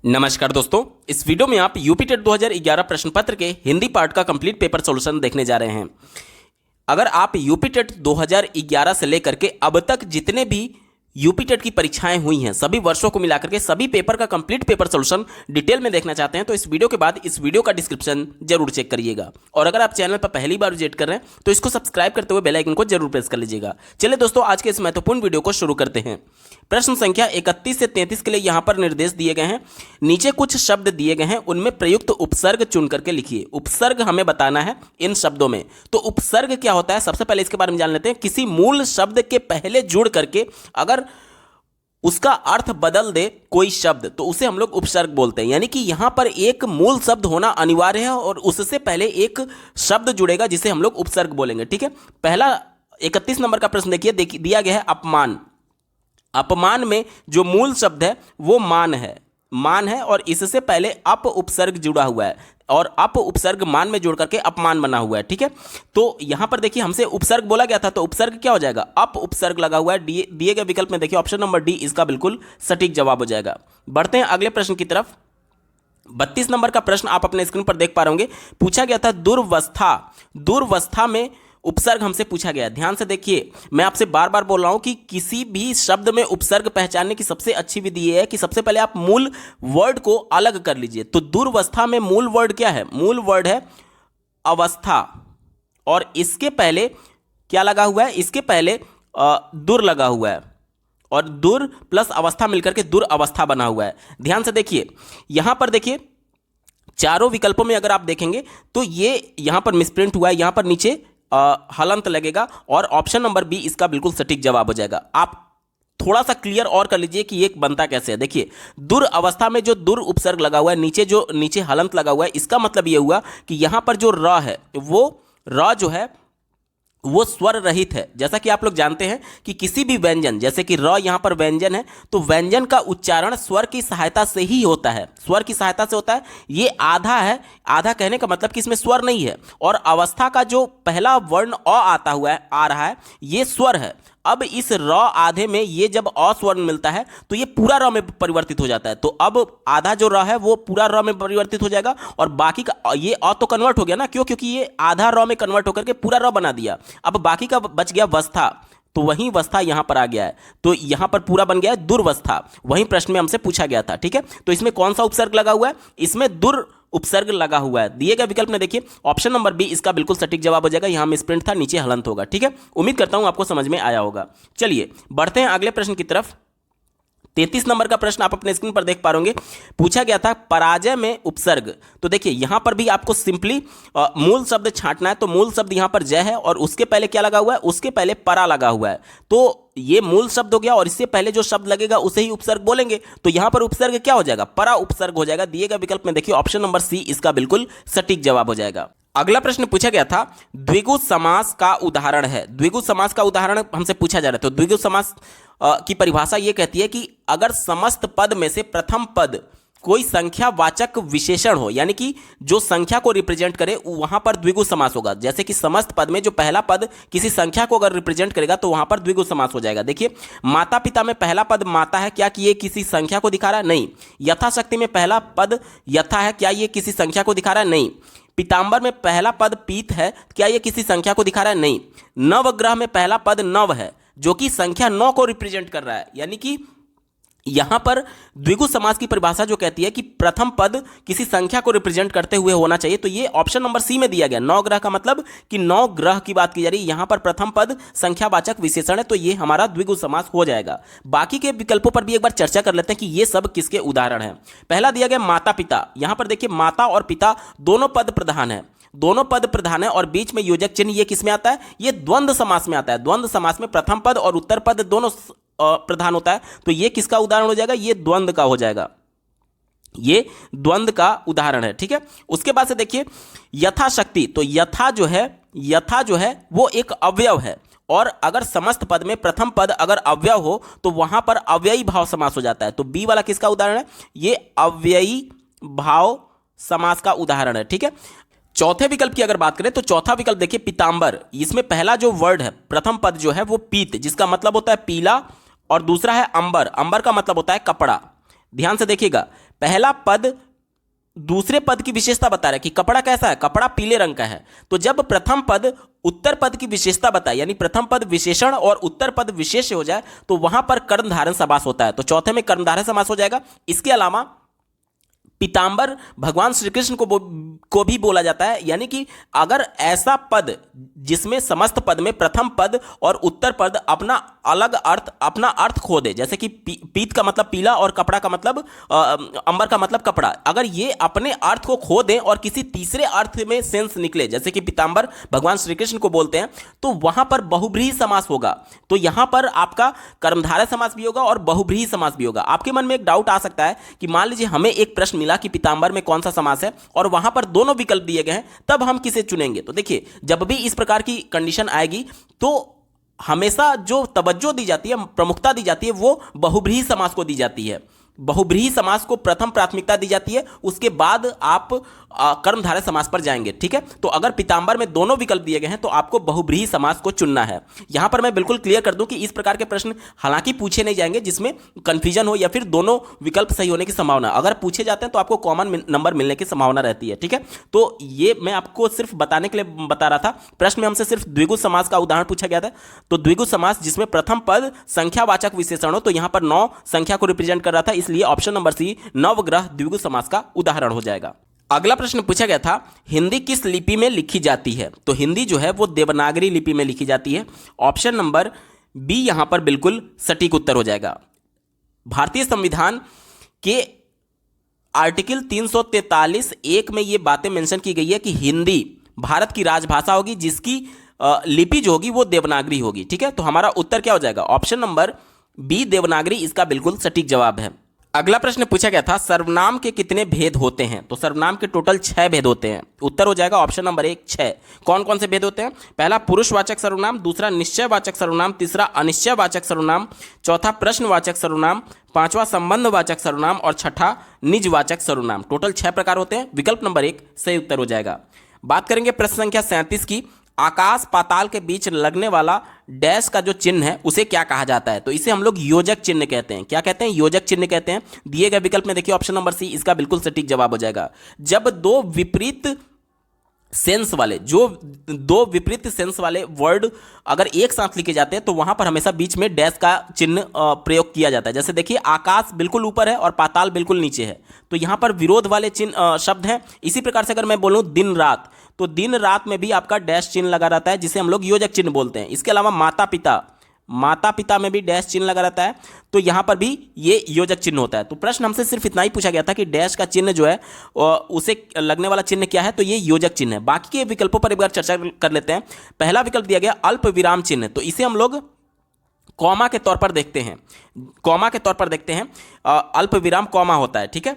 नमस्कार दोस्तों, इस वीडियो में आप यूपी टेट 2011 प्रश्न पत्र के हिंदी पार्ट का कंप्लीट पेपर सॉल्यूशन देखने जा रहे हैं। अगर आप यूपी टेट 2011 से लेकर के अब तक जितने भी यूपी टेट की परीक्षाएं हुई हैं सभी वर्षों को मिलाकर के सभी पेपर का कंप्लीट पेपर सॉल्यूशन डिटेल में देखना चाहते हैं तो इस वीडियो के बाद इस वीडियो का डिस्क्रिप्शन जरूर चेक करिएगा। और अगर आप चैनल पर पहली बार विजिट कर रहे हैं तो इसको सब्सक्राइब करते हुए बेल आइकन को जरूर प्रेस कर लीजिएगा। चलिए दोस्तों, आज के इस महत्वपूर्ण वीडियो को शुरू करते हैं। प्रश्न संख्या 31 से 33 के लिए यहाँ पर निर्देश दिए गए हैं। नीचे कुछ शब्द दिए गए हैं, उनमें प्रयुक्त उपसर्ग चुन करके लिखिए। उपसर्ग हमें बताना है इन शब्दों में। तो उपसर्ग क्या होता है, सबसे पहले इसके बारे में जान लेते हैं। किसी मूल शब्द के पहले जुड़ करके अगर उसका अर्थ बदल दे कोई शब्द तो उसे हम लोग उपसर्ग बोलते हैं। यानी कि यहां पर एक मूल शब्द होना अनिवार्य है और उससे पहले एक शब्द जुड़ेगा जिसे हम लोग उपसर्ग बोलेंगे। ठीक है, पहला 31 नंबर का प्रश्न देखिए, दिया गया है अपमान। अपमान में जो मूल शब्द है वो मान है और इससे पहले अप उपसर्ग जुड़ा हुआ है और अप उपसर्ग मान में जोड़ करके अपमान बना हुआ है। ठीक है, तो यहां पर देखिए हमसे उपसर्ग बोला गया था तो उपसर्ग क्या हो जाएगा, अप उपसर्ग लगा हुआ है। दिए गए विकल्प में देखिए ऑप्शन नंबर डी इसका बिल्कुल सटीक जवाब हो जाएगा। बढ़ते हैं अगले प्रश्न की तरफ। 32 नंबर का प्रश्न आप अपने स्क्रीन पर देख पा रहे होंगे। पूछा गया था दुर्वस्था। दुर्वस्था में उपसर्ग हमसे पूछा गया। ध्यान से देखिए, मैं आपसे बार बार बोल रहा हूं कि किसी भी शब्द में उपसर्ग पहचानने की सबसे अच्छी विधि यह है कि सबसे पहले आप मूल वर्ड को अलग कर लीजिए। तो दुर्वस्था में मूल वर्ड क्या है, मूल वर्ड है अवस्था और इसके पहले क्या लगा हुआ है, इसके पहले दुर लगा हुआ है और दुर प्लस अवस्था मिलकर के दुर्अवस्था बना हुआ है। ध्यान से देखिए, यहां पर देखिए चारों विकल्पों में अगर आप देखेंगे तो ये यहां पर मिसप्रिंट हुआ है, यहां पर नीचे हलंत लगेगा और ऑप्शन नंबर बी इसका बिल्कुल सटीक जवाब हो जाएगा। आप थोड़ा सा क्लियर और कर लीजिए कि ये बनता कैसे है। देखिए, दुर्अवस्था में जो दुर उपसर्ग लगा हुआ है, नीचे हलंत लगा हुआ है, इसका मतलब ये हुआ कि यहां पर जो र है वो र जो है वो स्वर रहित है। जैसा कि आप लोग जानते हैं कि किसी भी व्यंजन, जैसे कि र यहां पर व्यंजन है तो व्यंजन का उच्चारण स्वर की सहायता से ही होता है, स्वर की सहायता से होता है। ये आधा है, आधा कहने का मतलब कि इसमें स्वर नहीं है। और अवस्था का जो पहला वर्ण अ आता हुआ है, आ रहा है, ये स्वर है। अब इस र आधे में ये जब अ स्वर्ण मिलता है तो ये पूरा र में परिवर्तित हो जाता है। तो अब आधा जो र है वो पूरा र में परिवर्तित हो जाएगा और बाकी का ये अ तो कन्वर्ट हो गया ना, क्योंकि ये आधा र में कन्वर्ट होकर के पूरा र बना दिया। अब बाकी का बच गया वस्था, तो वहीं वस्था यहां पर आ गया है, तो यहां पर पूरा बन गया है दुर्वस्था। वहीं प्रश्न में हमसे पूछा गया था। ठीक है, तो इसमें कौन सा उपसर्ग लगा हुआ है, इसमें दुर उपसर्ग लगा हुआ है। दिए गए विकल्प में देखिए ऑप्शन नंबर बी इसका बिल्कुल सटीक जवाब हो जाएगा। यहां में स्प्रिंट था, नीचे हलंत होगा। ठीक है, उम्मीद करता हूं आपको समझ में आया होगा। चलिए बढ़ते हैं अगले प्रश्न की तरफ। 33 नंबर का प्रश्न आप अपने स्क्रीन पर देख पा रहे। पूछा गया था पराजय में उपसर्ग। तो देखिए यहां पर भी आपको सिंपली मूल शब्द छांटना है। तो मूल शब्द यहां पर जय है और उसके पहले क्या लगा हुआ है, उसके पहले परा लगा हुआ है। तो ये मूल शब्द हो गया और इससे पहले जो शब्द लगेगा उसे ही उपसर्ग बोलेंगे। तो यहां पर उपसर्ग क्या हो जाएगा, परा उपसर्ग हो जाएगा। दिए गए विकल्प में देखिए ऑप्शन नंबर सी इसका बिल्कुल सटीक जवाब हो जाएगा। अगला प्रश्न पूछा गया था द्विगु समास का उदाहरण है। द्विगु समास का उदाहरण हमसे पूछा जा रहा है। तो द्विगु समास की परिभाषा यह कहती है कि अगर समस्त पद में से प्रथम पद कोई संख्यावाचक विशेषण हो, यानी कि जो संख्या को रिप्रेजेंट करे, वहां पर द्विगु समास होगा। जैसे कि समस्त पद में जो पहला पद किसी संख्या को अगर रिप्रेजेंट करेगा तो वहां पर द्विगु समास हो जाएगा। देखिए माता पिता में पहला पद माता है, क्या कि ये किसी संख्या को दिखा रहा है, नहीं। यथाशक्ति में पहला पद यथा है, क्या ये किसी संख्या को दिखा रहा है, नहीं। पीतांबर में पहला पद पीत है, क्या ये किसी संख्या को दिखा रहा है, नहीं। नवग्रह में पहला पद नव है जो कि संख्या 9 को रिप्रेजेंट कर रहा है। यानी कि यहां पर द्विगु समास की परिभाषा जो कहती है कि प्रथम पद किसी संख्या को रिप्रेजेंट करते हुए होना चाहिए। तो ये ऑप्शन नंबर सी में दिया गया। 9 ग्रह का मतलब कि 9 ग्रह की बात की जा रही है, यहां पर प्रथम पद संख्यावाचक विशेषण है, तो ये हमारा द्विगु समास हो जाएगा। बाकी के विकल्पों पर भी एक बार चर्चा कर लेते हैं कि ये सब किसके उदाहरण है। पहला दिया गया माता पिता। यहां पर देखिए माता और पिता दोनों पद प्रधान है, दोनों पद प्रधान है और बीच में योजक चिन्ह, ये किसमें आता है, ये द्वंद्व समास में आता है। द्वंद्व समास में प्रथम पद और उत्तर पद दोनों प्रधान होता है। तो ये किसका उदाहरण हो जाएगा, ये द्वंद्व का हो जाएगा, ये द्वंद्व का उदाहरण है। ठीक है, उसके बाद से देखिए यथाशक्ति। तो यथा जो है वो एक अवयव है और अगर समस्त पद में प्रथम पद अगर अवयव हो तो वहां पर अव्ययी भाव समास हो जाता है। तो बी वाला किसका उदाहरण है, ये अव्ययी भाव समास का उदाहरण है। ठीक है, चौथे विकल्प की अगर बात करें तो चौथा विकल्प देखिए पीतांबर। इसमें पहला जो वर्ड है, प्रथम पद जो है वो पीत, जिसका मतलब होता है पीला, और दूसरा है अंबर। अंबर का मतलब होता है कपड़ा। ध्यान से देखिएगा, पहला पद दूसरे पद की विशेषता बता रहा है कि कपड़ा कैसा है, कपड़ा पीले रंग का है। तो जब प्रथम पद उत्तर पद की विशेषता बताए, यानी प्रथम पद विशेषण और उत्तर पद विशेष्य हो जाए, तो वहां पर कर्मधारय समास होता है। तो चौथे में कर्मधारय समास हो जाएगा। इसके अलावा पीतांबर भगवान श्री कृष्ण को भी बोला जाता है, यानी कि अगर ऐसा पद जिसमें समस्त पद में प्रथम पद और उत्तर पद अपना अलग अर्थ, अपना अर्थ खो दे, जैसे कि पीत का मतलब पीला और कपड़ा का मतलब अंबर का मतलब कपड़ा, अगर ये अपने अर्थ को खो दें और किसी तीसरे अर्थ में सेंस निकले, जैसे कि पीतांबर भगवान श्री कृष्ण को बोलते हैं, तो वहां पर बहुब्रीहि समास होगा। तो यहां पर आपका कर्मधारय समास भी होगा और बहुब्रीहि समास भी होगा। आपके मन में एक डाउट आ सकता है कि मान लीजिए हमें एक प्रश्न कि पीतांबर में कौन सा समास है और वहां पर दोनों विकल्प दिए गए हैं, तब हम किसे चुनेंगे। तो देखिए, जब भी इस प्रकार की कंडीशन आएगी तो हमेशा जो तवज्जो दी जाती है, प्रमुखता दी जाती है, वो बहुब्रीहि समास को दी जाती है। बहुब्रीहि समास को प्रथम प्राथमिकता दी जाती है, उसके बाद आप कर्मधारय समास पर जाएंगे। ठीक है, तो अगर पीतांबर में दोनों विकल्प दिए गए हैं तो आपको बहुब्रीहि समास को चुनना है। यहां पर मैं बिल्कुल क्लियर कर दूं कि इस प्रकार के प्रश्न हालांकि पूछे नहीं जाएंगे जिसमें कंफ्यूजन हो या फिर दोनों विकल्प सही होने की संभावना। अगर पूछे जाते हैं तो आपको कॉमन नंबर मिलने की संभावना रहती है। ठीक है, तो ये मैं आपको सिर्फ बताने के लिए बता रहा था। प्रश्न में हमसे सिर्फ द्विगु समास का उदाहरण पूछा गया था। तो द्विगु समास जिसमें प्रथम पद संख्यावाचक विशेषण हो, तो यहां पर 9 संख्या को रिप्रेजेंट कर रहा था, इसलिए ऑप्शन नंबर सी नवग्रह द्विगु समास का उदाहरण हो जाएगा। अगला प्रश्न पूछा गया था, हिंदी किस लिपि में लिखी जाती है। तो हिंदी जो है वो देवनागरी लिपि में लिखी जाती है। ऑप्शन नंबर बी यहां पर बिल्कुल सटीक उत्तर हो जाएगा। भारतीय संविधान के आर्टिकल 343(1) में ये बातें मेंशन की गई है कि हिंदी भारत की राजभाषा होगी, जिसकी लिपि जो होगी वो देवनागरी होगी। ठीक है, तो हमारा उत्तर क्या हो जाएगा, ऑप्शन नंबर बी देवनागरी इसका बिल्कुल सटीक जवाब है। अगला प्रश्न पूछा गया था, सर्वनाम के कितने भेद होते हैं। तो सर्वनाम के टोटल 6 भेद होते हैं। उत्तर हो जाएगा ऑप्शन नंबर 1 6। कौन कौन से भेद होते हैं, पहला पुरुषवाचक सर्वनाम, दूसरा निश्चयवाचक सर्वनाम, तीसरा अनिश्चयवाचक सर्वनाम, चौथा प्रश्नवाचक सर्वनाम, पांचवा संबंधवाचक सर्वनाम और छठा निजवाचक सर्वनाम। टोटल 6 प्रकार होते हैं। विकल्प नंबर 1 सही उत्तर हो जाएगा। बात करेंगे प्रश्न संख्या 37 की, आकाश पाताल के बीच लगने वाला डैश का जो चिन्ह है उसे क्या कहा जाता है। तो इसे हम लोग योजक चिन्ह कहते हैं। क्या कहते हैं, योजक चिन्ह कहते हैं। दिए गए विकल्प में देखिए ऑप्शन नंबर सी इसका बिल्कुल सटीक जवाब हो जाएगा। जब दो विपरीत सेंस वाले वर्ड अगर एक साथ लिखे जाते हैं तो वहां पर हमेशा बीच में डैश का चिन्ह प्रयोग किया जाता है। जैसे देखिए, आकाश बिल्कुल ऊपर है और पाताल बिल्कुल नीचे है, तो यहां पर विरोध वाले चिन्ह शब्द हैं। इसी प्रकार से अगर मैं बोलूं दिन रात, तो दिन रात में भी आपका डैश चिन्ह लगा रहता है, जिसे हम लोग योजक चिन्ह बोलते हैं। इसके अलावा माता पिता में भी डैश चिन्ह लगा रहता है, तो यहां पर भी ये योजक चिन्ह होता है। तो प्रश्न हमसे सिर्फ इतना ही पूछा गया था कि डैश का चिन्ह जो है उसे लगने वाला चिन्ह क्या है, तो ये योजक चिन्ह है। बाकी के विकल्पों पर एक बार चर्चा कर लेते हैं। पहला विकल्प दिया गया अल्प विराम चिन्ह, तो इसे हम लोग कॉमा के तौर पर देखते हैं। अल्प विराम कॉमा होता है। ठीक है,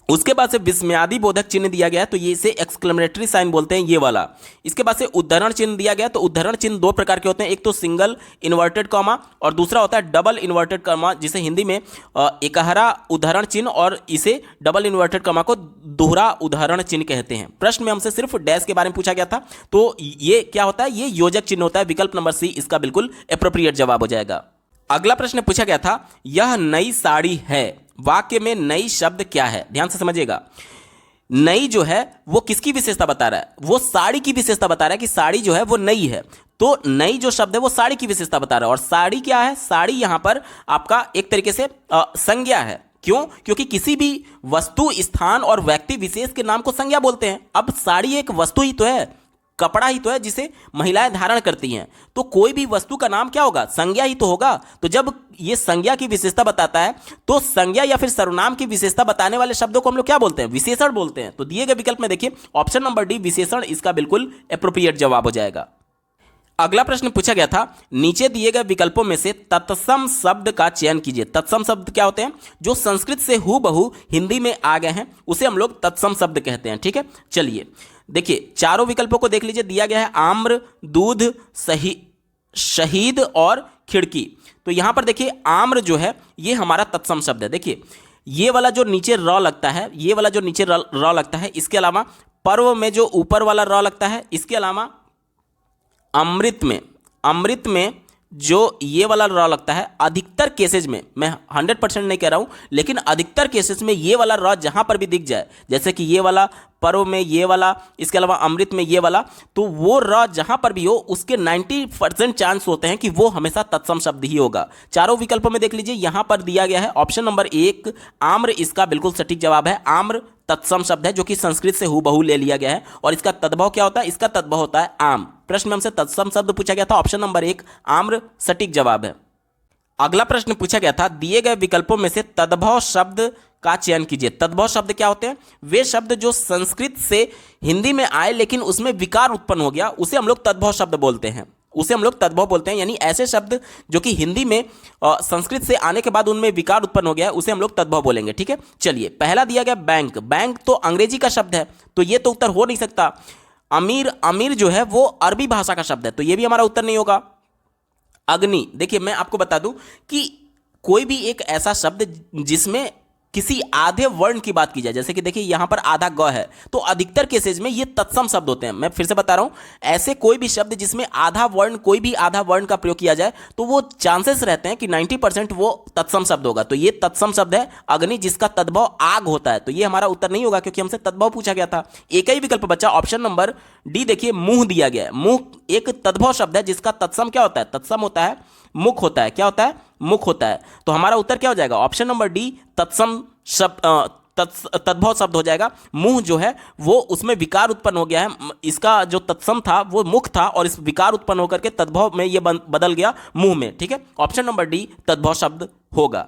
उसके बाद से विस्मयादि बोधक चिन्ह दिया गया है, तो ये इसे एक्सक्लेमेटरी साइन बोलते हैं, ये वाला। इसके बाद से उद्धरण चिन्ह दिया गया, तो उद्धरण चिन्ह 2 प्रकार के होते हैं। एक तो सिंगल इन्वर्टेड कॉमा और दूसरा होता है डबल इन्वर्टेड कॉमा, जिसे हिंदी में एकहरा उद्धरण चिन्ह और इसे डबल इन्वर्टेड कॉमा को दोहरा उद्धरण चिन्ह कहते हैं। प्रश्न में हमसे सिर्फ डैश के बारे में पूछा गया था, तो ये क्या होता है, ये योजक चिन्ह होता है। विकल्प नंबर सी इसका बिल्कुल एप्रोप्रिएट जवाब हो जाएगा। अगला प्रश्न पूछा गया था, यह नई साड़ी है, वाक्य में नई शब्द क्या है। ध्यान से समझिएगा, नई जो है वो किसकी विशेषता बता रहा है, वो साड़ी की विशेषता बता रहा है कि साड़ी जो है वो नई है। तो नई जो शब्द है वो साड़ी की विशेषता बता रहा है। और साड़ी क्या है, साड़ी यहां पर आपका एक तरीके से संज्ञा है। क्यों, क्योंकि किसी भी वस्तु, स्थान और व्यक्ति विशेष के नाम को संज्ञा बोलते हैं। अब साड़ी एक वस्तु ही तो है, कपड़ा ही तो है जिसे महिलाएं धारण करती हैं, तो कोई भी वस्तु का नाम क्या होगा, संज्ञा ही तो होगा। तो जब ये संज्ञा की विशेषता बताता है, तो संज्ञा या फिर सर्वनाम की विशेषता बताने वाले शब्दों को हम लोग क्या बोलते हैं, विशेषण बोलते हैं। तो दिए गए विकल्प में देखिए ऑप्शन नंबर डी विशेषण इसका बिल्कुल एप्रोप्रिएट जवाब हो जाएगा। अगला प्रश्न पूछा गया था, नीचे दिए गए विकल्पों में से तत्सम शब्द का चयन कीजिए। तत्सम शब्द क्या होते हैं, जो संस्कृत से हूबहू हिंदी में आ गए हैं उसे हम लोग तत्सम शब्द कहते हैं। ठीक है, चलिए देखिए चारों विकल्पों को देख लीजिए। दिया गया है आम्र, दूध, शहीद और खिड़की। तो यहां पर देखिए आम्र जो है ये हमारा तत्सम शब्द है। देखिए ये वाला जो नीचे र लगता है, ये वाला जो नीचे र लगता है, इसके अलावा पर्व में जो ऊपर वाला र लगता है, इसके अलावा अमृत में जो ये वाला रॉ लगता है, अधिकतर केसेज में, मैं 100% नहीं कह रहा हूं, लेकिन अधिकतर केसेस में ये वाला रॉ जहां पर भी दिख जाए, जैसे कि ये वाला पर्व में ये वाला, इसके अलावा अमृत में ये वाला, तो वो रॉ जहां पर भी हो उसके 90% चांस होते हैं कि वो हमेशा तत्सम शब्द ही होगा। चारों विकल्पों में देख लीजिए, यहां पर दिया गया है ऑप्शन नंबर 1 आम्र इसका बिल्कुल सटीक जवाब है। आम्र तत्सम शब्द है जो कि संस्कृत से हूबहू ले लिया गया है, और इसका तद्भव क्या होता है? इसका तद्भव होता है आम। प्रश्न में हमसे तत्सम शब्द पूछा गया था, ऑप्शन नंबर 1 आम्र सटीक जवाब है। अगला प्रश्न पूछा गया था, दिए गए विकल्पों में से तद्भव शब्द का चयन कीजिए। तद्भव शब्द क्या होते हैं? वे शब्द जो संस्कृत से हिंदी में आए लेकिन उसमें विकार उत्पन्न हो गया, उसे हम लोग तद्भव शब्द बोलते हैं, उसे हम लोग तद्भव बोलते हैं। यानी ऐसे शब्द जो कि हिंदी में संस्कृत से आने के बाद उनमें विकार उत्पन्न हो गया है, उसे हम लोग तद्भव बोलेंगे। ठीक है, चलिए पहला दिया गया बैंक। बैंक तो अंग्रेजी का शब्द है, तो ये तो उत्तर हो नहीं सकता। अमीर, अमीर जो है वो अरबी भाषा का शब्द है, तो ये भी हमारा उत्तर नहीं होगा। अग्नि, देखिए मैं आपको बता दूं कि कोई भी एक ऐसा शब्द जिसमें किसी आधे वर्ण की बात की जाए, जैसे कि देखिए यहां पर आधा ग है, तो अधिकतर केसेज में ये तत्सम शब्द होते हैं। मैं फिर से बता रहा हूं, ऐसे कोई भी शब्द जिसमें आधा वर्ण, कोई भी आधा वर्ण का प्रयोग किया जाए, तो वो चांसेस रहते हैं कि 90% वो तत्सम शब्द होगा। तो ये तत्सम शब्द है अग्नि, जिसका तद्भव आग होता है। तो ये हमारा उत्तर नहीं होगा क्योंकि हमसे तद्भव पूछा गया था। एक ही विकल्प बचा, ऑप्शन नंबर डी। देखिए मुंह दिया गया है। मुंह एक तद्भव शब्द है जिसका तत्सम क्या होता है? तत्सम होता है मुख होता है। क्या होता है? मुख होता है। तो हमारा उत्तर क्या हो जाएगा? ऑप्शन नंबर डी तत्सम शब्द, तद्भव शब्द हो जाएगा। मुंह जो है वो उसमें विकार उत्पन्न हो गया है, इसका जो तत्सम था वो मुख था, और इस विकार उत्पन्न होकर के तद्भव में ये बदल गया मुंह में। ठीक है, ऑप्शन नंबर डी तद्भव शब्द होगा।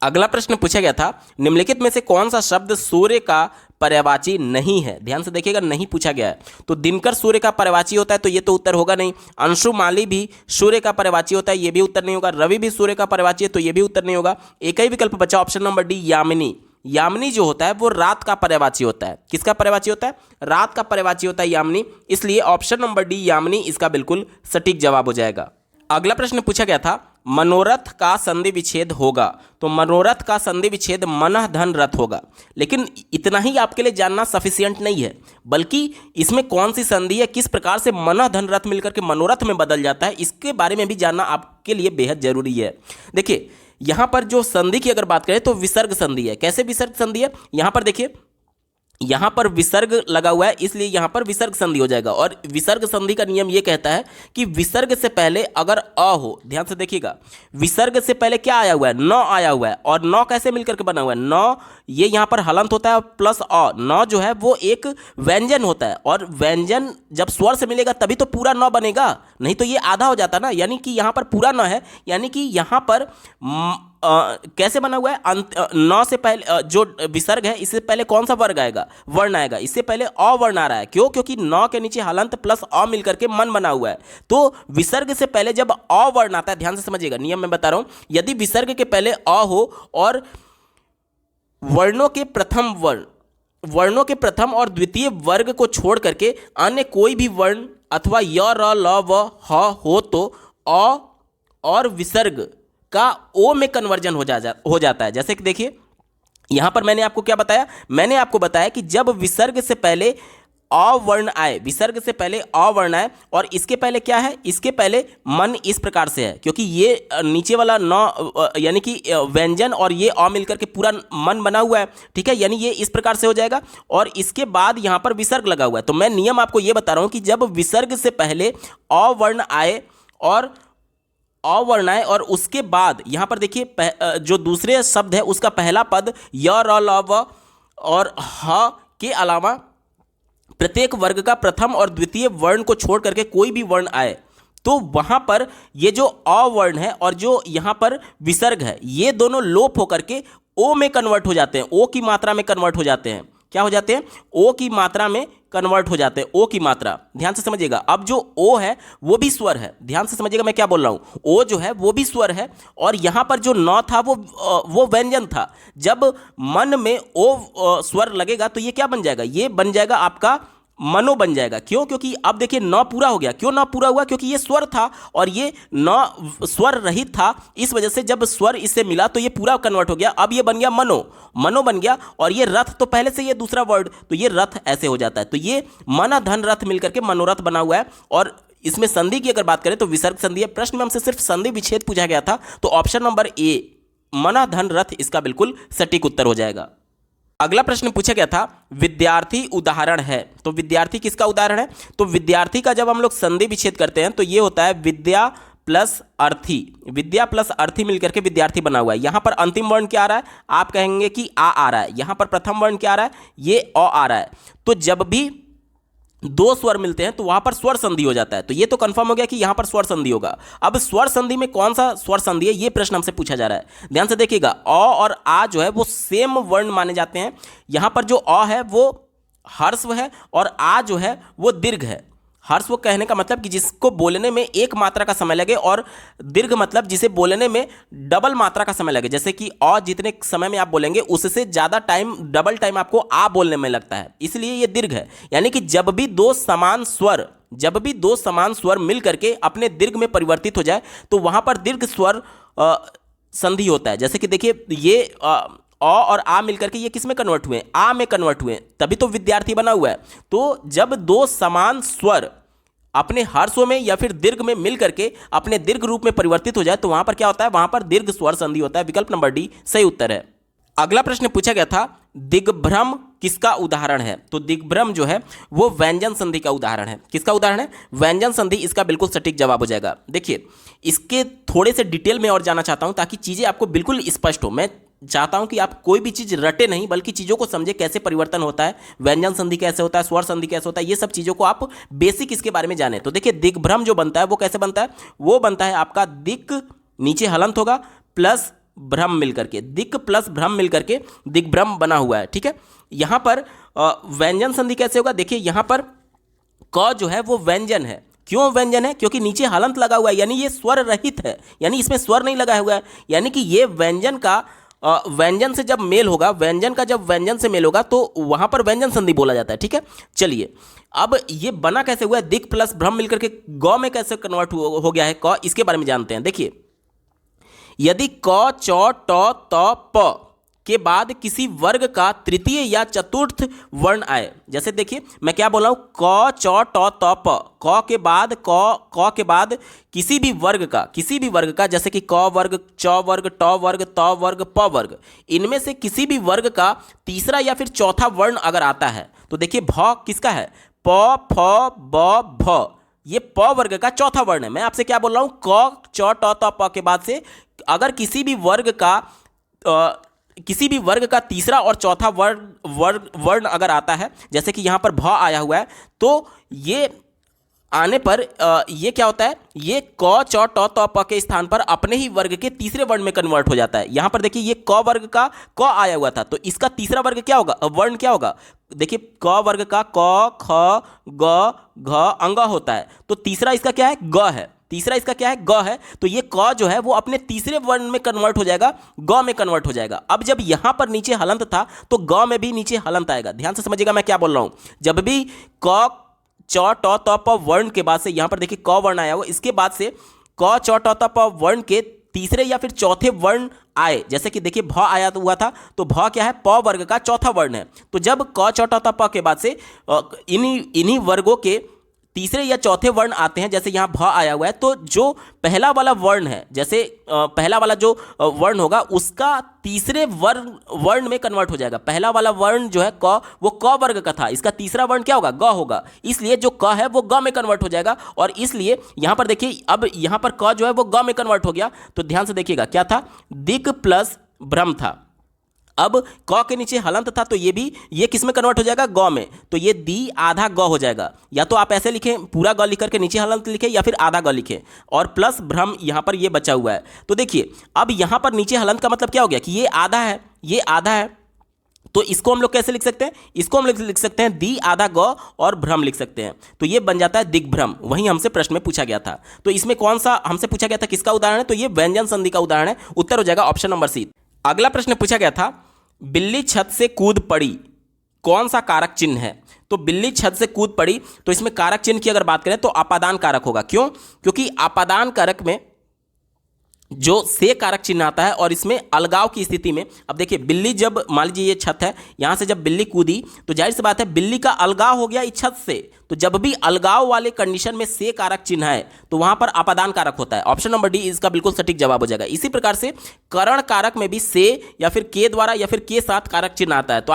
अगला प्रश्न पूछा गया था, निम्नलिखित में से कौन सा शब्द सूर्य का पर्यायवाची नहीं है? ध्यान से देखिएगा, नहीं पूछा गया है। तो दिनकर सूर्य का पर्यायवाची होता है, तो ये तो उत्तर होगा नहीं। अंशुमाली भी सूर्य का पर्यायवाची होता है, ये भी उत्तर नहीं होगा। रवि भी सूर्य का पर्यायवाची है, तो ये भी उत्तर नहीं होगा। एक ही विकल्प बचा, option number D Yamini. Yamini जो होता है वो रात का पर्यायवाची होता है। किसका पर्यायवाची होता है? रात का पर्यायवाची होता है यामिनी, इसलिए ऑप्शन नंबर डी यामिनी इसका बिल्कुल सटीक जवाब हो जाएगा। अगला प्रश्न पूछा गया था, मनोरथ का संधि विच्छेद होगा। तो मनोरथ का संधि विच्छेद मनः धन रथ होगा। लेकिन इतना ही आपके लिए जानना सफिशिएंट नहीं है, बल्कि इसमें कौन सी संधि है, किस प्रकार से मनः धन रथ मिलकर के मनोरथ में बदल जाता है, इसके बारे में भी जानना आपके लिए बेहद जरूरी है। देखिए यहां पर जो संधि की अगर बात करें तो विसर्ग संधि है। कैसे विसर्ग संधि है? यहां पर देखिए, यहां पर विसर्ग लगा हुआ है, इसलिए यहां पर विसर्ग संधि हो जाएगा। और विसर्ग संधि का नियम यह कहता है कि विसर्ग से पहले अगर अ हो, ध्यान से देखिएगा, विसर्ग से पहले क्या आया हुआ है? न आया हुआ है। और न कैसे मिलकर के बना हुआ है? न ये यहां पर हलंत होता है प्लस अ। न जो है वो एक व्यंजन होता है, और व्यंजन जब स्वर से मिलेगा तभी तो पूरा न बनेगा, नहीं तो ये आधा हो जाता ना। यानी कि यहां पर पूरा न है, यानी कि यहां पर कैसे बना हुआ है? न से पहले जो विसर्ग है, इससे पहले कौन सा वर्ग आएगा? वर्ण आएगा। इससे पहले अ वर्ण आ रहा है। क्यों? क्योंकि न के नीचे हलंत प्लस अ मिलकर के मन बना हुआ है। तो विसर्ग से पहले जब अ वर्ण आता है, ध्यान से समझिएगा, नियम मैं बता रहा हूं, यदि विसर्ग के पहले अ हो और वर्णों के प्रथम और द्वितीय वर्ग को छोड़ करके अन्य कोई भी वर्ण अथवा य, र, ल, व, ह हो, तो अ और विसर्ग का ओ में कन्वर्जन हो जाता है। जैसे कि देखिए यहां पर मैंने आपको क्या बताया? मैंने आपको बताया कि जब विसर्ग से पहले अ वर्ण आए, विसर्ग से पहले अ वर्ण आए, और इसके पहले क्या है? इसके पहले मन इस प्रकार से है, क्योंकि ये नीचे वाला न यानी कि व्यंजन और ये अ मिलकर के पूरा मन बना हुआ है। ठीक है, यानी ये इस प्रकार से हो जाएगा, और इसके बाद यहां पर विसर्ग लगा हुआ है। तो मैं नियम आपको ये बता रहा हूं कि जब विसर्ग से पहले अ वर्ण आए और अवर्ण है, और उसके बाद यहां पर देखिए जो दूसरे शब्द है उसका पहला पद य, र, ल, व और ह के अलावा प्रत्येक वर्ग का प्रथम और द्वितीय वर्ण को छोड़ करके कोई भी वर्ण आए, तो वहां पर ये जो अवर्ण है और जो यहां पर विसर्ग है, ये दोनों लोप होकर के ओ में कन्वर्ट हो जाते हैं, ओ की मात्रा में कन्वर्ट हो जाते हैं। क्या हो जाते हैं? ओ की मात्रा में कन्वर्ट हो जाते हैं। ओ की मात्रा, ध्यान से समझिएगा। अब जो ओ है वो भी स्वर है, ध्यान से समझिएगा मैं क्या बोल रहा हूं। ओ जो है वो भी स्वर है, और यहां पर जो न था वो व्यंजन था। जब मन में ओ स्वर लगेगा तो ये क्या बन जाएगा? ये बन जाएगा आपका मनो बन जाएगा। क्यों? क्योंकि अब देखिए न पूरा हो गया। क्यों न पूरा हुआ? क्योंकि ये स्वर था और ये न स्वर रहित था, इस वजह से जब स्वर इससे मिला तो ये पूरा कन्वर्ट हो गया। अब ये बन गया मनो, मनो बन गया, और ये रथ तो पहले से ये दूसरा वर्ड, तो ये रथ ऐसे हो जाता है। तो ये मन धन रथ मिलकर के मनोरथ बना हुआ है, और इसमें संधि की अगर बात करें तो विसर्ग संधि है। प्रश्न में हमसे सिर्फ संधि विच्छेद पूछा गया था, तो ऑप्शन नंबर ए मना धन रथ इसका बिल्कुल सटीक उत्तर हो जाएगा। अगला प्रश्न पूछा गया था विद्यार्थी उदाहरण है, तो विद्यार्थी किसका उदाहरण है? तो विद्यार्थी का जब हम लोग संधि विच्छेद करते हैं तो ये होता है विद्या प्लस अर्थी, विद्या प्लस अर्थी मिलकर के विद्यार्थी बना हुआ है। यहां पर अंतिम वर्ण क्या आ रहा है? आप कहेंगे कि आ रहा है। यहां पर प्रथम वर्ण क्या आ रहा है? ये आ रहा है। तो जब भी दो स्वर मिलते हैं तो वहां पर स्वर संधि हो जाता है। तो ये तो कंफर्म हो गया कि यहां पर स्वर संधि होगा। अब स्वर संधि में कौन सा स्वर संधि है, ये प्रश्न हमसे पूछा जा रहा है। ध्यान से देखिएगा, अ और आ जो है वो सेम वर्ण माने जाते हैं। यहां पर जो अ है वो ह्रस्व है और आ जो है वो दीर्घ है। ह्रस्व कहने का मतलब कि जिसको बोलने में एक मात्रा का समय लगे, और दीर्घ मतलब जिसे बोलने में डबल मात्रा का समय लगे। जैसे कि अ जितने समय में आप बोलेंगे उससे ज़्यादा टाइम, डबल टाइम आपको आ बोलने में लगता है, इसलिए ये दीर्घ है। यानी कि जब भी दो समान स्वर मिल करके अपने दीर्घ में परिवर्तित हो जाए तो वहाँ पर दीर्घ स्वर संधि होता है। जैसे कि देखिए ये अ और आ मिलकर के ये किस में कन्वर्ट हुए? आ में कन्वर्ट हुए, तभी तो विद्यार्थी बना हुआ है। तो जब दो समान स्वर अपने ह्रस्व में या फिर दीर्घ में मिल करके अपने दीर्घ रूप में परिवर्तित हो जाए तो वहां पर क्या होता है? वहां पर दीर्घ स्वर संधि होता है। विकल्प नंबर डी सही उत्तर है। अगला प्रश्न पूछा गया था दिग्भ्रम किसका उदाहरण है? तो दिग्भ्रम जो है वो व्यंजन संधि का उदाहरण है। किसका उदाहरण है? व्यंजन संधि इसका बिल्कुल सटीक जवाब हो जाएगा। देखिए, इसके थोड़े से डिटेल में और जाना चाहता हूं ताकि चीजें आपको बिल्कुल स्पष्ट हो। मैं चाहता हूं कि आप कोई भी चीज रटे नहीं, बल्कि चीजों को समझे, कैसे परिवर्तन होता है, व्यंजन संधि कैसे होता है, स्वर संधि कैसे होता है, ये सब चीजों को आप बेसिक इसके बारे में जाने। तो देखिए, दिग्भ्रम जो बनता है वो कैसे बनता है? वो बनता है आपका दिक् नीचे हलंत होगा प्लस भ्रम मिलकर के, दिक् प्लस भ्रम मिलकर के दिग्भ्रम बना हुआ है। ठीक है, यहां पर व्यंजन संधि कैसे होगा? देखिए, यहां पर क जो है वो व्यंजन है। क्यों व्यंजन है? क्योंकि नीचे हलंत लगा हुआ है, यानी ये स्वर रहित है, यानी इसमें स्वर नहीं लगा हुआ है। यानी कि ये व्यंजन का व्यंजन से जब मेल होगा, व्यंजन का जब व्यंजन से मेल होगा तो वहां पर व्यंजन संधि बोला जाता है। ठीक है, चलिए, अब ये बना कैसे हुआ है? दिक् प्लस भ्रम मिलकर के गौ में कैसे कन्वर्ट हो गया है क, इसके बारे में जानते हैं। देखिए, यदि क च ट त प के बाद किसी वर्ग का तृतीय या चतुर्थ वर्ण आए, जैसे देखिए मैं क्या बोल रहा हूं, क च ट त प, क के बाद किसी भी वर्ग का जैसे कि क वर्ग, च वर्ग, ट वर्ग, त वर्ग, प वर्ग, इनमें से किसी भी वर्ग का तीसरा या फिर चौथा वर्ण अगर आता है तो देखिए भ किसका है? प फ ब भ, ये प वर्ग का चौथा वर्ण है। मैं आपसे क्या बोल रहा हूं, क च ट त प के बाद से अगर किसी भी वर्ग का तीसरा और चौथा वर्ण अगर आता है, जैसे कि यहां पर भ आया हुआ है, तो ये आने पर ये क्या होता है? ये क च ट त प के स्थान पर अपने ही वर्ग के तीसरे वर्ण में कन्वर्ट हो जाता है। यहां पर देखिए ये क वर्ग का क आया हुआ था, तो इसका तीसरा वर्ग क्या होगा? वर्ण क्या होगा? देखिए, क वर्ग का क ख ग घ अंग होता है, तो तीसरा इसका क्या है? ग है। तीसरा इसका क्या है? ग है। तो ये क जो है वो अपने तीसरे वर्ण में कन्वर्ट हो जाएगा, ग में कन्वर्ट हो जाएगा। अब जब यहां पर नीचे हलंत था तो ग में भी नीचे हलंत आएगा। ध्यान से समझिएगा मैं क्या बोल रहा हूं। जब भी क च ट त प वर्ण के बाद से यहां पर देखिए क वर्ण आया हुआ, इसके बाद से क च ट त प वर्ण के तीसरे या फिर चौथे वर्ण आए, जैसे कि देखिए भ आया तो हुआ था, तो भ क्या है? प वर्ग का चौथा वर्ण है। तो जब क च ट त प के बाद से इन्हीं वर्गों के तीसरे या चौथे वर्ण आते हैं, जैसे यहाँ भ आया हुआ है, तो जो पहला वाला वर्ण है, जैसे पहला वाला जो वर्ण होगा उसका तीसरे वर्ण में कन्वर्ट हो जाएगा। पहला वाला वर्ण जो है क, वो क वर्ग का था, इसका तीसरा वर्ण क्या होगा? ग होगा, इसलिए जो क है वो ग में कन्वर्ट हो जाएगा। और इसलिए यहाँ पर देखिए, अब यहाँ पर क जो है वो ग में कन्वर्ट हो गया। तो ध्यान से देखिएगा क्या था? दिक् प्लस भ्रम था। अब क के नीचे हलंत था, तो ये किस में कन्वर्ट हो जाएगा? ग में। तो ये दी आधा ग हो जाएगा। या तो आप ऐसे लिखें, पूरा ग लिख करके नीचे हलंत लिखें, या फिर आधा ग लिखें, और प्लस भ्रम यहाँ पर ये बचा हुआ है। तो देखिए, अब यहाँ पर नीचे हलंत का मतलब क्या हो गया कि ये आधा है, ये आधा है। तो इसको हम लोग कैसे लिख सकते हैं? इसको हम लोग लिख सकते हैं दी आधा ग और भ्रम लिख सकते हैं, तो ये बन जाता है दिग्भ्रम। वही हमसे प्रश्न में पूछा गया था। तो इसमें कौन सा हमसे पूछा गया था, किसका उदाहरण है? तो ये व्यंजन संधि का उदाहरण है। उत्तर हो जाएगा ऑप्शन नंबर सी। अगला प्रश्न पूछा गया था बिल्ली छत से कूद पड़ी, कौन सा कारक चिन्ह है? तो बिल्ली छत से कूद पड़ी, तो इसमें कारक चिन्ह की अगर बात करें तो अपादान कारक होगा। क्यों? क्योंकि अपादान कारक में जो से कारक चिन्ह आता है और इसमें अलगाव की स्थिति में, अब देखिए बिल्ली जब मान लीजिए ये छत है, यहां से जब बिल्ली कूदी तो जाहिर सी बात है बिल्ली का अलगाव हो गया इस छत से। तो जब भी अलगाव वाले कंडीशन में से कारक चिन्ह है तो वहां पर अपादान कारक होता है। ऑप्शन नंबर डी इसका बिल्कुल सटीक जवाब हो जाएगा। इसी प्रकार से करण कारक में भी से या फिर के द्वारा या फिर के साथ कारक चिन्ह आता है। तो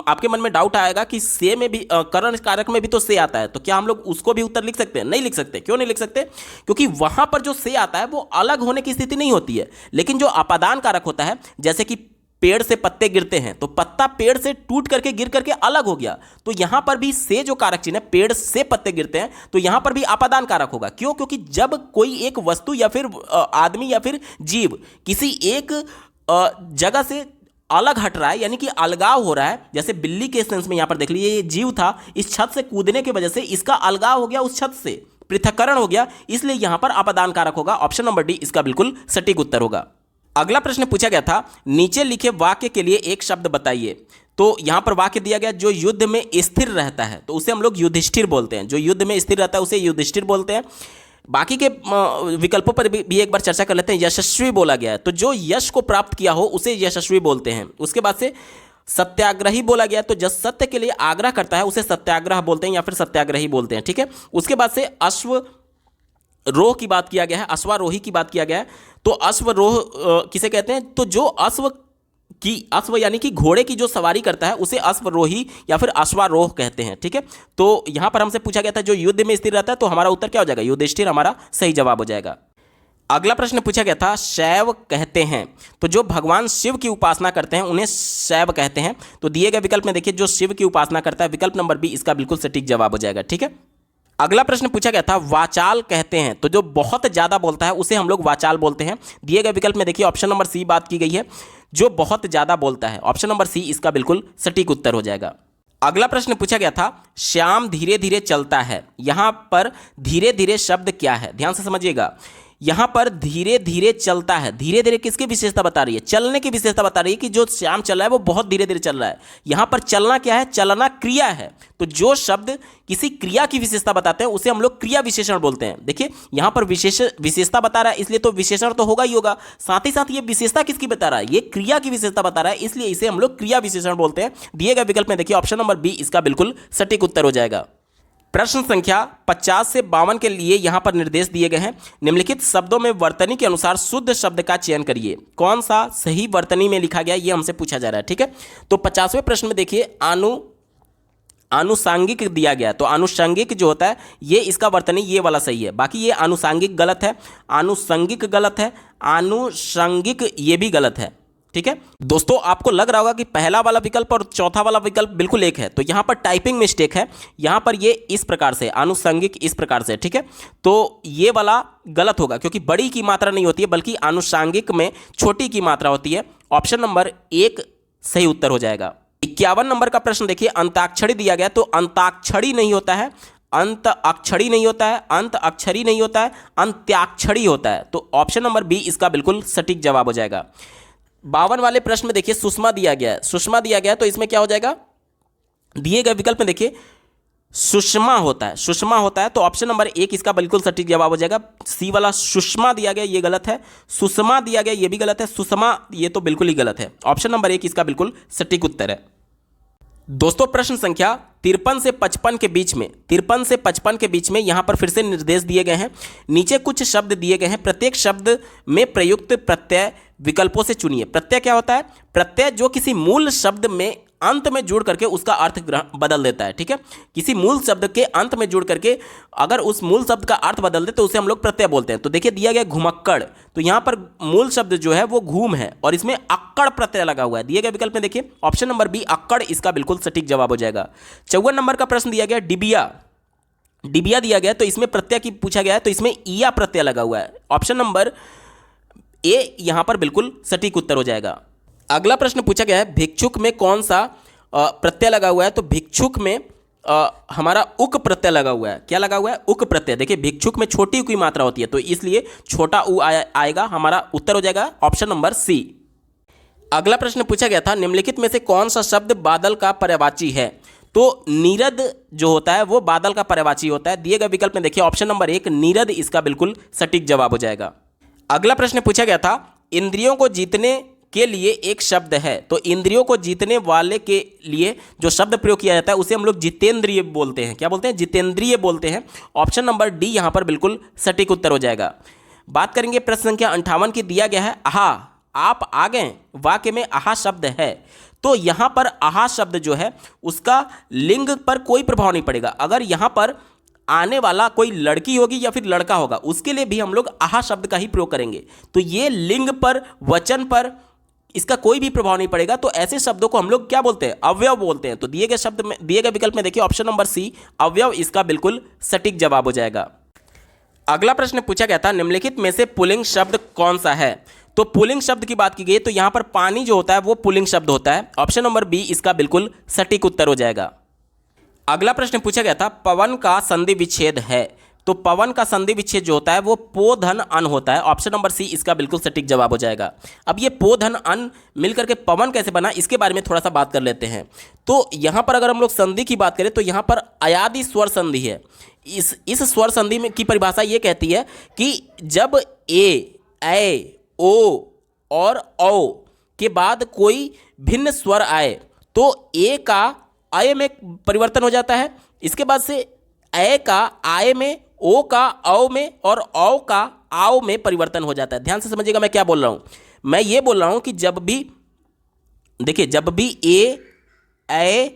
आपके मन में डाउट आएगा कि से में भी करण कारक में भी तो से आता है, तो क्या हम लोग उसको भी उत्तर लिख सकते हैं? नहीं लिख सकते। क्यों नहीं लिख सकते? क्योंकि वहां पर जो से आता है वो अलग होने की स्थिति नहीं होती है, लेकिन जो अपादान कारक होता है, जैसे कि पेड़ से पत्ते गिरते हैं तो पत्ता पेड़ से टूट करके गिर करके अलग हो गया, तो यहां पर भी से जो कारक चिन्ह है, पेड़ से पत्ते गिरते हैं तो यहां पर भी अपादान कारक होगा। क्यों? क्योंकि जब कोई एक वस्तु या फिर आदमी या फिर जीव किसी एक जगह से अलग हट रहा है, यानी कि अलगाव हो रहा है, जैसे बिल्ली के सेंस में यहां पर देख लीजिए ये जीव था, इस छत से कूदने की वजह से इसका अलगाव हो गया, उस छत से पृथक्करण हो गया, इसलिए यहां पर अपादान कारक होगा। ऑप्शन नंबर डी इसका बिल्कुल सटीक उत्तर होगा। अगला प्रश्न पूछा गया था, नीचे लिखे वाक्य के लिए एक शब्द बताइए। तो यहां पर वाक्य दिया गया, जो युद्ध में स्थिर रहता है तो उसे हम लोग युधिष्ठिर बोलते हैं। जो युद्ध में स्थिर रहता है उसे युधिष्ठिर बोलते हैं। बाकी के विकल्पों पर भी एक बार चर्चा कर लेते हैं। यशस्वी बोला गया है, तो जो यश को प्राप्त किया हो उसे यशस्वी बोलते हैं। उसके बाद से सत्याग्रही बोला गया, तो जो सत्य के लिए आग्रह करता है उसे सत्याग्रह बोलते हैं या फिर सत्याग्रही बोलते हैं। ठीक है। उसके बाद से अश्वरोह की बात किया गया है, अश्वारोही की बात किया गया है, तो अश्वरोह किसे कहते हैं? तो जो अश्व यानी कि घोड़े की जो सवारी करता है उसे अश्वरोही या फिर अश्वारोह कहते हैं। ठीक है। तो यहां पर हमसे पूछा गया था जो युद्ध में स्थिर रहता है, तो हमारा उत्तर क्या हो जाएगा? युधिष्ठिर हमारा सही जवाब हो जाएगा। अगला प्रश्न पूछा गया था, शैव कहते हैं, तो जो भगवान शिव की उपासना करते हैं उन्हें शैव कहते हैं। तो दिए गए विकल्प में देखिए, जो शिव की उपासना करता है, विकल्प नंबर बी इसका बिल्कुल सटीक जवाब हो जाएगा। ठीक है। अगला प्रश्न पूछा गया था, वाचाल कहते हैं, तो जो बहुत ज्यादा बोलता है उसे हम लोग वाचाल बोलते हैं। दिए गए विकल्प में देखिए ऑप्शन नंबर सी बात की गई है, जो बहुत ज्यादा बोलता है। ऑप्शन नंबर सी इसका बिल्कुल सटीक उत्तर हो जाएगा। अगला प्रश्न पूछा गया था, श्याम धीरे धीरे चलता है, यहां पर धीरे धीरे शब्द क्या है? ध्यान से समझिएगा, यहां पर धीरे धीरे चलता है, धीरे धीरे किसकी विशेषता बता रही है? चलने की विशेषता बता रही है कि जो श्याम चल रहा है वो बहुत धीरे धीरे चल रहा है। यहां पर चलना क्या है? चलना क्रिया है। तो जो शब्द किसी क्रिया की विशेषता बताते हैं उसे हम लोग क्रिया विशेषण बोलते हैं। देखिए यहां पर विशेषता बता रहा है, इसलिए तो विशेषण तो होगा ही होगा, साथ ही साथ ये विशेषता किसकी बता रहा है? ये क्रिया की विशेषता बता रहा है, इसलिए इसे हम लोग क्रिया विशेषण बोलते हैं। दिए गए विकल्प में देखिए ऑप्शन नंबर बी इसका बिल्कुल सटीक उत्तर हो जाएगा। प्रश्न संख्या 50 से 52 के लिए यहां पर निर्देश दिए गए हैं। निम्नलिखित शब्दों में वर्तनी के अनुसार शुद्ध शब्द का चयन करिए। कौन सा सही वर्तनी में लिखा गया ये हमसे पूछा जा रहा है। ठीक है। तो 50वें प्रश्न में देखिए आनुषांगिक दिया गया, तो आनुषंगिक जो होता है ये इसका वर्तनी ये वाला सही है, बाकी ये आनुषांगिक गलत है, आनुषंगिक गलत है, आनुषंगिक ये भी गलत है। ठीक है दोस्तों, आपको लग रहा होगा कि पहला वाला विकल्प और चौथा वाला विकल्प बिल्कुल एक है, तो यहां पर टाइपिंग मिस्टेक है। यहां पर ये इस प्रकार से आनुषंगिक इस प्रकार से, ठीक है, तो ये वाला गलत होगा क्योंकि बड़ी की मात्रा नहीं होती है बल्कि आनुषांगिक में छोटी की मात्रा होती है। ऑप्शन नंबर एक सही उत्तर हो जाएगा। 51 नंबर का प्रश्न देखिए, अंताक्षरी दिया गया, तो अंताक्षरी नहीं होता है, अंत अक्षरी नहीं होता है, अंत अक्षरी नहीं होता है, अंत्याक्षरी होता है। तो ऑप्शन नंबर बी इसका बिल्कुल सटीक जवाब हो जाएगा। 52 वाले प्रश्न में देखिए सुषमा दिया गया है, सुषमा दिया गया है, तो इसमें क्या हो जाएगा? दिए गए विकल्प में देखिए सुषमा होता है, सुषमा होता है, तो ऑप्शन नंबर एक इसका बिल्कुल सटीक जवाब हो जाएगा। सी वाला सुषमा दिया गया ये गलत है, सुषमा दिया गया ये भी गलत है, सुषमा ये तो बिल्कुल ही गलत है। ऑप्शन नंबर एक इसका बिल्कुल सटीक उत्तर है। दोस्तों प्रश्न संख्या 53 से 55 के बीच में, 53 से 55 के बीच में यहां पर फिर से निर्देश दिए गए हैं। नीचे कुछ शब्द दिए गए हैं, प्रत्येक शब्द में प्रयुक्त प्रत्यय विकल्पों से चुनिए। प्रत्यय क्या होता है? प्रत्यय जो किसी मूल शब्द में अंत में जुड़ करके उसका अर्थ बदल देता है। ठीक है, किसी मूल शब्द के अंत में जुड़ करके अगर उस मूल शब्द का अर्थ बदल दे तो उसे हम लोग प्रत्यय बोलते हैं। तो देखिए दिया गया घुमक्कड़, तो यहां पर मूल शब्द जो है वो घूम है और इसमें अक्कड़ प्रत्यय लगा हुआ है। दिए गए विकल्प में देखिए ऑप्शन नंबर बी अक्कड़ इसका बिल्कुल सटीक जवाब हो जाएगा। 54 नंबर का प्रश्न दिया गया डिबिया, डिबिया दिया गया, तो इसमें प्रत्यय की पूछा गया है, तो इसमें ईया प्रत्यय लगा हुआ है। ऑप्शन नंबर ए यहां पर बिल्कुल सटीक उत्तर हो जाएगा। अगला प्रश्न पूछा गया है भिक्षुक में कौन सा प्रत्यय लगा हुआ है? तो भिक्षुक में हमारा उक प्रत्यय लगा हुआ है। क्या लगा हुआ है? उक प्रत्यय। देखिए भिक्षुक में छोटी उ की मात्रा होती है, तो इसलिए छोटा उ आएगा, हमारा उत्तर हो जाएगा ऑप्शन नंबर सी। अगला प्रश्न पूछा गया था निम्नलिखित में से कौन सा शब्द बादल का पर्यायवाची है? तो नीरद जो होता है वो बादल का पर्यायवाची होता है। दिए गए विकल्प में देखिए ऑप्शन नंबर एक नीरद इसका बिल्कुल सटीक जवाब हो जाएगा। अगला प्रश्न पूछा गया था, इंद्रियों को जीतने के लिए एक शब्द है। तो इंद्रियों को जीतने वाले के लिए जो शब्द प्रयोग किया जाता है उसे हम लोग जितेंद्रिय बोलते हैं। क्या बोलते हैं? जितेंद्रिय बोलते हैं। ऑप्शन नंबर डी यहां पर बिल्कुल सटीक उत्तर हो जाएगा। बात करेंगे प्रश्न संख्या 58 की। दिया गया है आहा आप आ गए, वाक्य में आहा शब्द है। तो यहां पर आहा शब्द जो है उसका लिंग पर कोई प्रभाव नहीं पड़ेगा। अगर यहां पर आने वाला कोई लड़की होगी या फिर लड़का होगा, उसके लिए भी हम लोग आहा शब्द का ही प्रयोग करेंगे। तो ये लिंग पर, वचन पर इसका कोई भी प्रभाव नहीं पड़ेगा। तो ऐसे शब्दों को हम लोग क्या बोलते हैं? अवयव बोलते हैं। तो दिए गए शब्द में, दिए गए विकल्प में देखिए ऑप्शन नंबर सी अवयव इसका बिल्कुल सटीक जवाब हो जाएगा। अगला प्रश्न पूछा गया था, निम्नलिखित में से पुल्लिंग शब्द कौन सा है? तो पुल्लिंग शब्द की बात की गई तो यहां पर पानी जो होता है वो पुल्लिंग शब्द होता है। ऑप्शन नंबर बी इसका बिल्कुल सटीक उत्तर हो जाएगा। अगला प्रश्न पूछा गया था, पवन का संधि विच्छेद है। तो पवन का संधि विच्छेद जो होता है वो पो धन अन होता है। ऑप्शन नंबर सी इसका बिल्कुल सटीक जवाब हो जाएगा। अब ये पो धन अन मिलकर के पवन कैसे बना, इसके बारे में थोड़ा सा बात कर लेते हैं। तो यहां पर अगर हम लोग संधि की बात करें तो यहां पर अयादि स्वर संधि है। इस स्वर संधि में की परिभाषा ये कहती है कि जब ए ओ और औ के बाद कोई भिन्न स्वर आए तो ए का आय में परिवर्तन हो जाता है, इसके बाद से ए का आय में, ओ का औ में और औ का आओ में परिवर्तन हो जाता है। ध्यान से समझिएगा मैं क्या बोल रहा हूं। मैं ये बोल रहा हूं कि जब भी देखिए, जब भी ए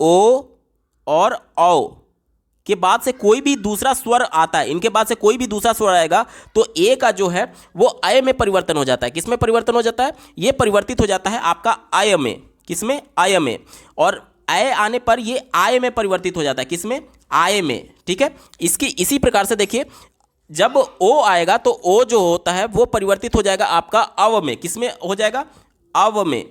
ओ और औ के बाद से कोई भी दूसरा स्वर आता है, इनके बाद से कोई भी दूसरा स्वर आएगा तो ए का जो है वो आय में परिवर्तन हो जाता है। किस में परिवर्तन हो जाता है? ये परिवर्तित हो जाता है आपका आय में। किसमें? आय में। और आय आने पर ये आय में परिवर्तित हो जाता है। किसमें? आय में। ठीक है, इसकी इसी प्रकार से देखिए, जब ओ आएगा तो ओ जो होता है वो परिवर्तित हो जाएगा आपका अव में। किसमें हो जाएगा? अव में।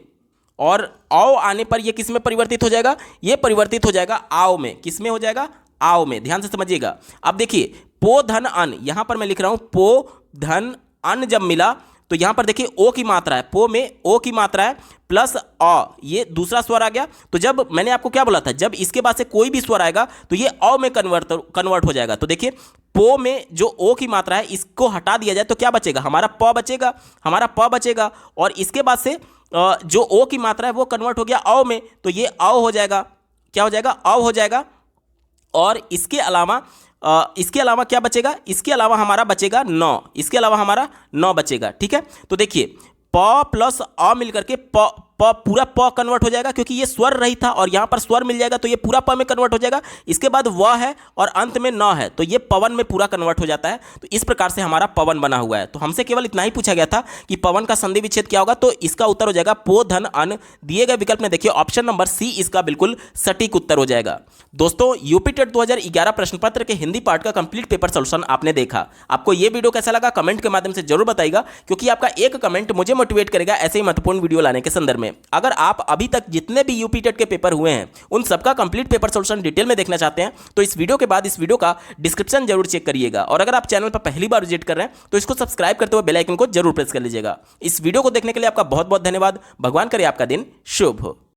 और औ आने पर ये किस में परिवर्तित हो जाएगा? ये परिवर्तित हो जाएगा आओ में। किस में हो जाएगा? आओ में। ध्यान से समझिएगा। अब देखिए, पो धन अन, यहां पर मैं लिख रहा हूं पो धन अन जब मिला तो यहां पर देखिए ओ की मात्रा है, पो में ओ की मात्रा है प्लस अ, ये दूसरा स्वर आ गया। तो जब मैंने आपको क्या बोला था, जब इसके बाद से कोई भी स्वर आएगा तो ये अ में कन्वर्ट हो जाएगा। तो देखिए, पो में जो ओ की मात्रा है इसको हटा दिया जाए तो क्या बचेगा? हमारा प बचेगा, हमारा प बचेगा। और इसके बाद से जो ओ की मात्रा है वो कन्वर्ट हो गया अ में, तो ये अ हो जाएगा। क्या हो जाएगा? अ हो जाएगा। और इसके अलावा क्या बचेगा? इसके अलावा हमारा बचेगा 9। इसके अलावा हमारा 9 बचेगा। ठीक है, तो देखिए प प्लस अ मिलकर के पूरा प कन्वर्ट हो जाएगा, क्योंकि ये स्वर रहित था और यहां पर स्वर मिल जाएगा तो ये पूरा प में कन्वर्ट हो जाएगा। इसके बाद व है और अंत में न है तो ये पवन में पूरा कन्वर्ट हो जाता है। तो इस प्रकार से हमारा पवन बना हुआ है। तो हमसे केवल इतना ही पूछा गया था कि पवन का संधि विच्छेद क्या होगा, तो इसका उत्तर हो जाएगा पो धन अन। दिए गए विकल्प में देखिए ऑप्शन नंबर सी इसका बिल्कुल सटीक उत्तर हो जाएगा। दोस्तों, यूपी टेट 2011 प्रश्न पत्र के हिंदी पार्ट का कंप्लीट पेपर सोल्यूशन आपने देखा। आपको ये वीडियो कैसा लगा कमेंट के माध्यम से जरूर बताइएगा, क्योंकि आपका एक कमेंट मुझे मोटिवेट करेगा ऐसे ही महत्वपूर्ण वीडियो लाने के संदर्भ में। अगर आप अभी तक जितने भी यूपी टेट के पेपर हुए हैं उन सबका कंप्लीट पेपर सोल्यूशन डिटेल में देखना चाहते हैं तो इस वीडियो के बाद इस वीडियो का डिस्क्रिप्शन जरूर चेक करिएगा। और अगर आप चैनल पर पहली बार विजिट कर रहे हैं तो इसको सब्सक्राइब करते हुए बेल आइकन को जरूर प्रेस कर लीजिएगा। इस वीडियो को देखने के लिए आपका बहुत बहुत धन्यवाद। भगवान करे आपका दिन शुभ हो।